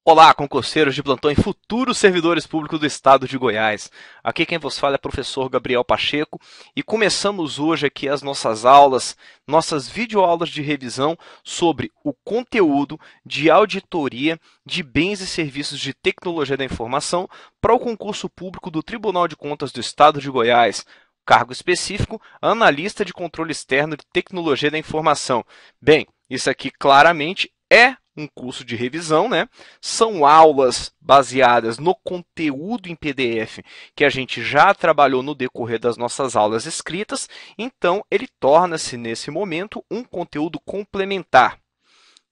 Olá, concurseiros de plantão e futuros servidores públicos do Estado de Goiás. Aqui quem vos fala é o professor Gabriel Pacheco e começamos hoje aqui as nossas aulas, nossas videoaulas de revisão sobre o conteúdo de auditoria de bens e serviços de tecnologia da informação para o concurso público do Tribunal de Contas do Estado de Goiás. Cargo específico, analista de controle externo de tecnologia da informação. Bem, isso aqui claramente é um curso de revisão, né? São aulas baseadas no conteúdo em PDF que a gente já trabalhou no decorrer das nossas aulas escritas, então ele torna-se, nesse momento, um conteúdo complementar.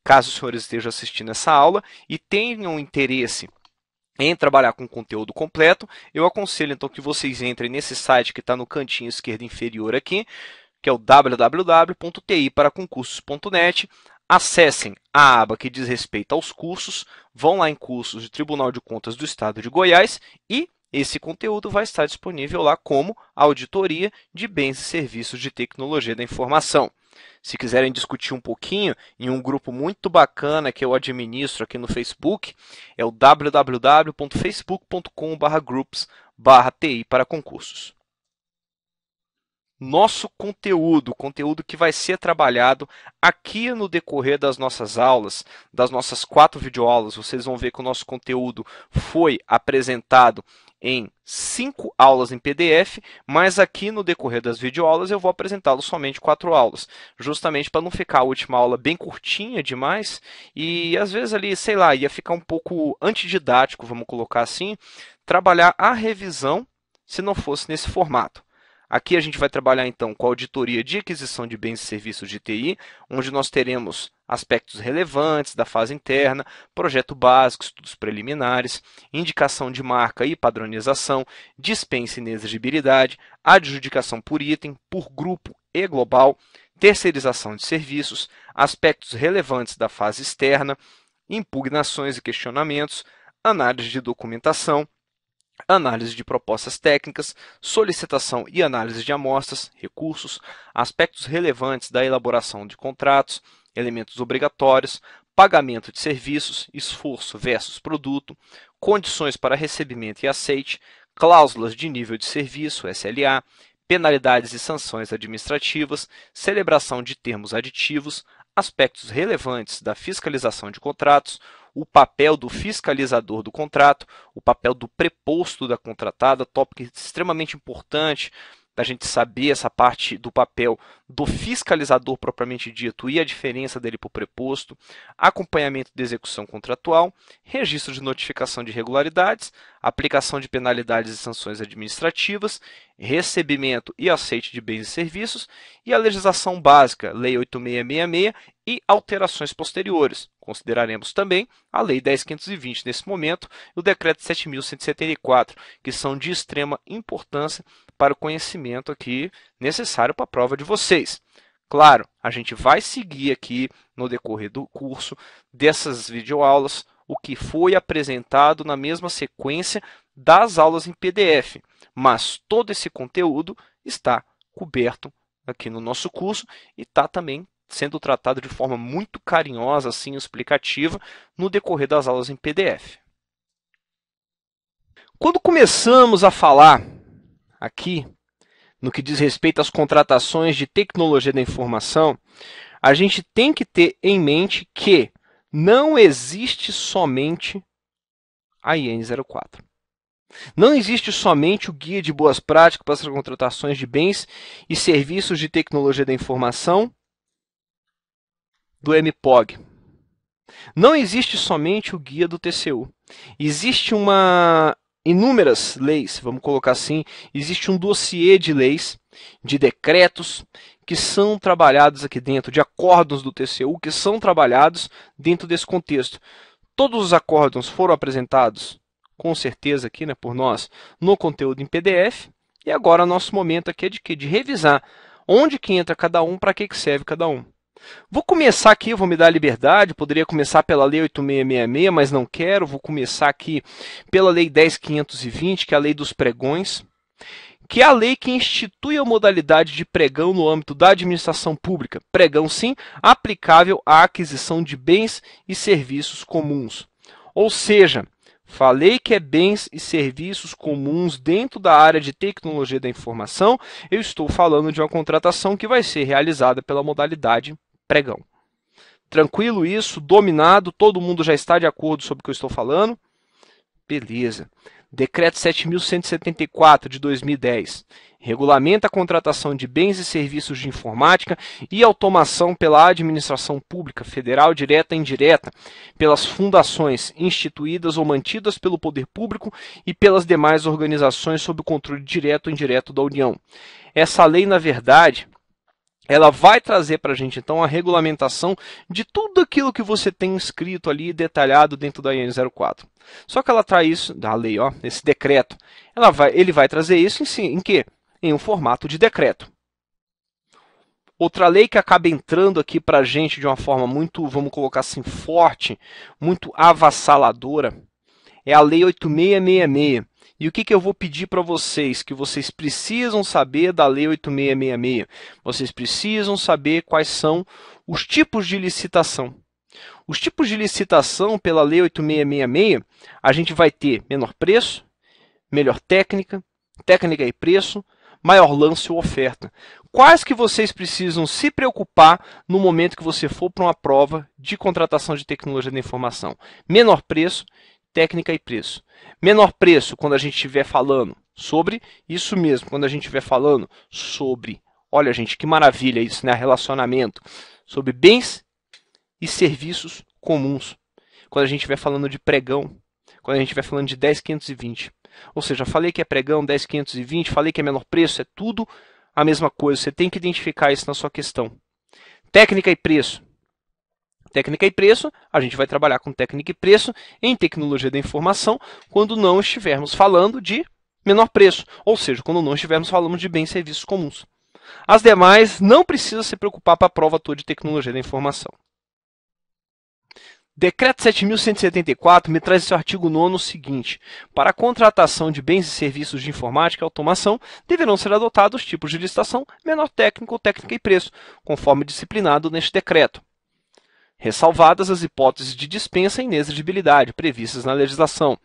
Caso os senhores estejam assistindo essa aula e tenham interesse em trabalhar com conteúdo completo, eu aconselho então que vocês entrem nesse site que está no cantinho esquerdo inferior aqui, que é o www.tiparaconcursos.net. Acessem a aba que diz respeito aos cursos, vão lá em cursos de Tribunal de Contas do Estado de Goiás e esse conteúdo vai estar disponível lá como auditoria de bens e serviços de tecnologia da informação. Se quiserem discutir um pouquinho, em um grupo muito bacana que eu administro aqui no Facebook, é o www.facebook.com/groups/TI para concursos. Nosso conteúdo que vai ser trabalhado aqui no decorrer das nossas aulas, das nossas 4 videoaulas. Vocês vão ver que o nosso conteúdo foi apresentado em 5 aulas em PDF, mas aqui no decorrer das videoaulas eu vou apresentá-lo somente 4 aulas, justamente para não ficar a última aula bem curtinha demais e às vezes ali, sei lá, ia ficar um pouco antididático, vamos colocar assim, trabalhar a revisão se não fosse nesse formato. Aqui a gente vai trabalhar então com a auditoria de aquisição de bens e serviços de TI, onde nós teremos aspectos relevantes da fase interna, projeto básico, estudos preliminares, indicação de marca e padronização, dispensa e inexigibilidade, adjudicação por item, por grupo e global, terceirização de serviços, aspectos relevantes da fase externa, impugnações e questionamentos, análise de documentação, análise de propostas técnicas, solicitação e análise de amostras, recursos, aspectos relevantes da elaboração de contratos, elementos obrigatórios, pagamento de serviços, esforço versus produto, condições para recebimento e aceite, cláusulas de nível de serviço, SLA, penalidades e sanções administrativas, celebração de termos aditivos, aspectos relevantes da fiscalização de contratos, o papel do fiscalizador do contrato, o papel do preposto da contratada, tópico extremamente importante da gente saber essa parte do papel do fiscalizador propriamente dito e a diferença dele para o preposto, acompanhamento de execução contratual, registro de notificação de irregularidades, aplicação de penalidades e sanções administrativas, recebimento e aceite de bens e serviços e a legislação básica, Lei 8666 e alterações posteriores. Consideraremos também a Lei 10.520 nesse momento e o Decreto 7.174, que são de extrema importância para o conhecimento aqui necessário para a prova de vocês. Claro, a gente vai seguir aqui no decorrer do curso dessas videoaulas o que foi apresentado na mesma sequência das aulas em PDF, mas todo esse conteúdo está coberto aqui no nosso curso e está também sendo tratado de forma muito carinhosa, assim, explicativa, no decorrer das aulas em PDF. Quando começamos a falar aqui, no que diz respeito às contratações de tecnologia da informação, a gente tem que ter em mente que não existe somente a IN 04. Não existe somente o Guia de Boas Práticas para as contratações de bens e serviços de tecnologia da informação do MPOG. Não existe somente o guia do TCU. Existe inúmeras leis, vamos colocar assim, existe um dossiê de leis, de decretos, que são trabalhados aqui dentro, de acórdãos do TCU, que são trabalhados dentro desse contexto. Todos os acórdãos foram apresentados, com certeza, aqui, né, por nós, no conteúdo em PDF, e agora nosso momento aqui é de quê? De revisar onde que entra cada um, para que serve cada um. Vou começar aqui, vou me dar a liberdade, poderia começar pela Lei 8666, mas não quero. Vou começar aqui pela Lei 10.520, que é a Lei dos Pregões, que é a lei que institui a modalidade de pregão no âmbito da administração pública. Pregão, sim, aplicável à aquisição de bens e serviços comuns. Ou seja, falei que é bens e serviços comuns dentro da área de tecnologia da informação, eu estou falando de uma contratação que vai ser realizada pela modalidade pregão. Tranquilo isso? Dominado? Todo mundo já está de acordo sobre o que eu estou falando? Beleza. Decreto 7.174 de 2010 regulamenta a contratação de bens e serviços de informática e automação pela administração pública, federal, direta e indireta, pelas fundações instituídas ou mantidas pelo poder público e pelas demais organizações sob o controle direto ou indireto da União. Essa lei, na verdade, ela vai trazer para a gente, então, a regulamentação de tudo aquilo que você tem escrito ali, detalhado dentro da IN 04. Só que ela traz isso, da lei, ó, esse decreto, ele vai trazer isso em quê? Em um formato de decreto. Outra lei que acaba entrando aqui para a gente de uma forma muito, vamos colocar assim, forte, muito avassaladora, é a Lei 8666. E o que eu vou pedir para vocês? Que vocês precisam saber da Lei 8666. Vocês precisam saber quais são os tipos de licitação. Os tipos de licitação pela Lei 8666, a gente vai ter menor preço, melhor técnica, técnica e preço, maior lance ou oferta. Quais que vocês precisam se preocupar no momento que você for para uma prova de contratação de tecnologia da informação? Menor preço, técnica e preço. Menor preço quando a gente estiver falando sobre isso mesmo, quando a gente estiver falando sobre, olha gente, que maravilha isso, né? Relacionamento, sobre bens e serviços comuns. Quando a gente estiver falando de pregão, quando a gente estiver falando de 10.520. Ou seja, falei que é pregão, 10.520, falei que é menor preço, é tudo a mesma coisa. Você tem que identificar isso na sua questão. Técnica e preço. Técnica e preço, a gente vai trabalhar com técnica e preço em tecnologia da informação quando não estivermos falando de menor preço, ou seja, quando não estivermos falando de bens e serviços comuns. As demais não precisa se preocupar para a prova toda de tecnologia da informação. Decreto 7.174 me traz esse artigo 9º seguinte: para a contratação de bens e serviços de informática e automação, deverão ser adotados os tipos de licitação menor técnico, técnica e preço, conforme disciplinado neste decreto, ressalvadas as hipóteses de dispensa e inexigibilidade previstas na legislação.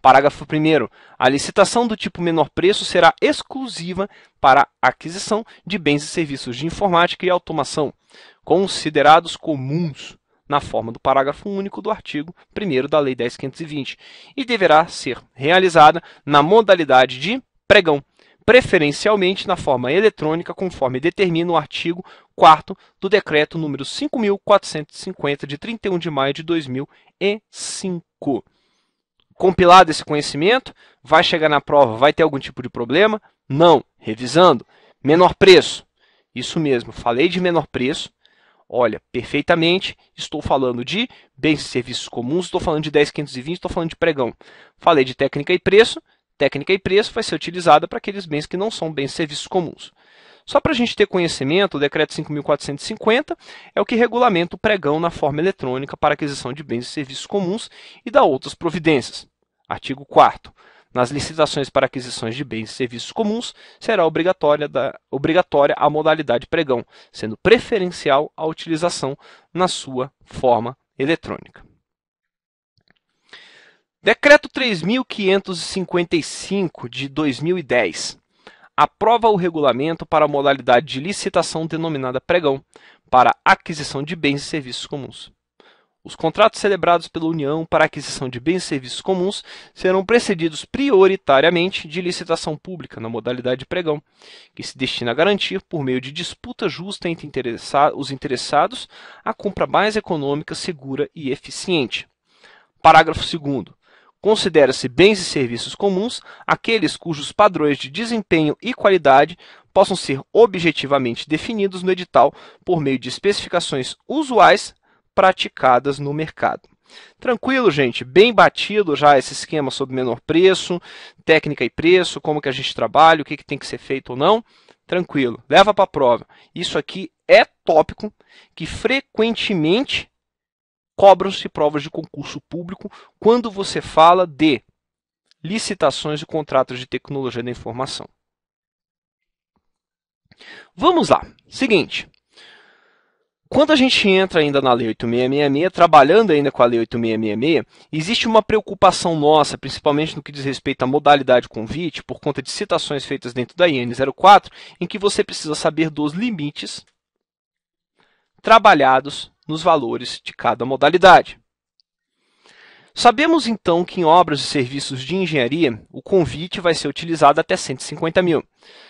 Parágrafo 1º. A licitação do tipo menor preço será exclusiva para a aquisição de bens e serviços de informática e automação, considerados comuns na forma do parágrafo único do artigo 1º da Lei 10.520, e deverá ser realizada na modalidade de pregão, preferencialmente na forma eletrônica, conforme determina o artigo 4º do Decreto número 5.450, de 31 de maio de 2005. Compilado esse conhecimento, vai chegar na prova, vai ter algum tipo de problema? Não. Revisando, menor preço. Isso mesmo, falei de menor preço. Olha, perfeitamente, estou falando de bens e serviços comuns, estou falando de 10.520, estou falando de pregão. Falei de técnica e preço vai ser utilizada para aqueles bens que não são bens e serviços comuns. Só para a gente ter conhecimento, o Decreto 5.450 é o que regulamenta o pregão na forma eletrônica para aquisição de bens e serviços comuns e dá outras providências. Artigo 4º. Nas licitações para aquisições de bens e serviços comuns, será obrigatória a modalidade pregão, sendo preferencial a utilização na sua forma eletrônica. Decreto 3.555 de 2010 aprova o regulamento para a modalidade de licitação denominada pregão para aquisição de bens e serviços comuns. Os contratos celebrados pela União para aquisição de bens e serviços comuns serão precedidos prioritariamente de licitação pública na modalidade de pregão, que se destina a garantir, por meio de disputa justa entre os interessados, a compra mais econômica, segura e eficiente. Parágrafo 2º. Considera-se bens e serviços comuns aqueles cujos padrões de desempenho e qualidade possam ser objetivamente definidos no edital por meio de especificações usuais praticadas no mercado. Tranquilo, gente? Bem batido já esse esquema sobre menor preço, técnica e preço, como que a gente trabalha, o que tem que ser feito ou não. Tranquilo, leva para a prova. Isso aqui é tópico que frequentemente cobram-se provas de concurso público quando você fala de licitações e contratos de tecnologia da informação. Vamos lá. Seguinte. Quando a gente entra ainda na Lei 8666, trabalhando ainda com a Lei 8666, existe uma preocupação nossa, principalmente no que diz respeito à modalidade convite, por conta de citações feitas dentro da IN 04, em que você precisa saber dos limites trabalhados nos valores de cada modalidade. Sabemos, então, que em obras e serviços de engenharia, o convite vai ser utilizado até 150 mil.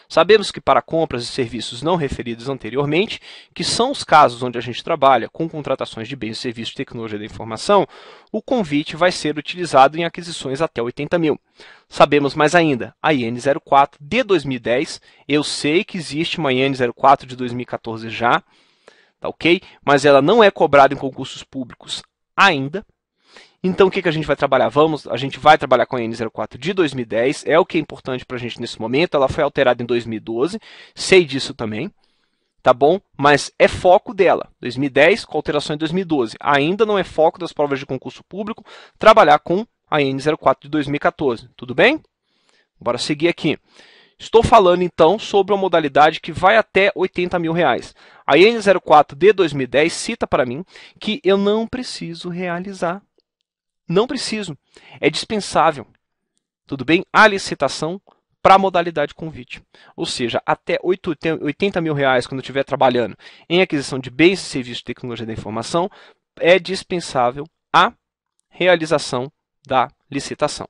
Sabemos que para compras e serviços não referidos anteriormente, que são os casos onde a gente trabalha com contratações de bens e serviços de tecnologia da informação, o convite vai ser utilizado em aquisições até 80 mil. Sabemos mais ainda, a IN 04 de 2010, eu sei que existe uma IN 04 de 2014 já, tá ok? Mas ela não é cobrada em concursos públicos ainda. Então, o que a gente vai trabalhar? A gente vai trabalhar com a IN 04 de 2010, é o que é importante para a gente nesse momento, ela foi alterada em 2012, sei disso também, tá bom? Mas é foco dela, 2010 com alteração em 2012. Ainda não é foco das provas de concurso público trabalhar com a IN 04 de 2014, tudo bem? Bora seguir aqui. Estou falando, então, sobre uma modalidade que vai até 80 mil reais. A IN 04 de 2010 cita para mim que eu não preciso realizar. Não preciso. É dispensável. Tudo bem? A licitação para a modalidade convite. Ou seja, até 80 mil reais, quando eu estiver trabalhando em aquisição de bens e serviços de tecnologia da informação, é dispensável a realização da licitação.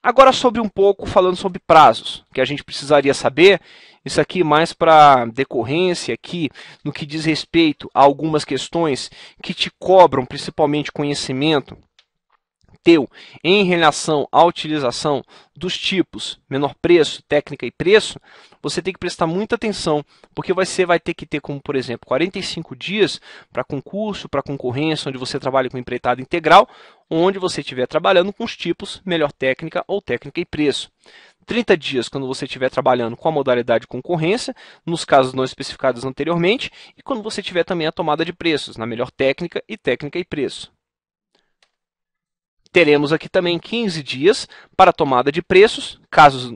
Agora falando sobre prazos, que a gente precisaria saber, isso aqui mais para decorrência aqui, no que diz respeito a algumas questões que te cobram principalmente conhecimento teu em relação à utilização dos tipos menor preço, técnica e preço, você tem que prestar muita atenção, porque você vai ter que ter como, por exemplo, 45 dias para concurso, para concorrência, onde você trabalha com empreitada integral, onde você estiver trabalhando com os tipos melhor técnica ou técnica e preço. 30 dias quando você estiver trabalhando com a modalidade de concorrência, nos casos não especificados anteriormente, e quando você tiver também a tomada de preços, na melhor técnica e preço. Teremos aqui também 15 dias para a tomada de preços,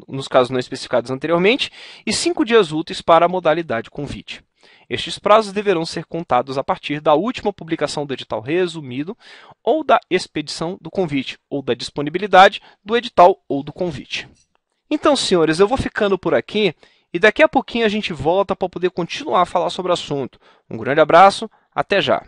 nos casos não especificados anteriormente, e 5 dias úteis para a modalidade convite. Estes prazos deverão ser contados a partir da última publicação do edital resumido, ou da expedição do convite, ou da disponibilidade do edital ou do convite. Então, senhores, eu vou ficando por aqui e daqui a pouquinho a gente volta para poder continuar a falar sobre o assunto. Um grande abraço, até já!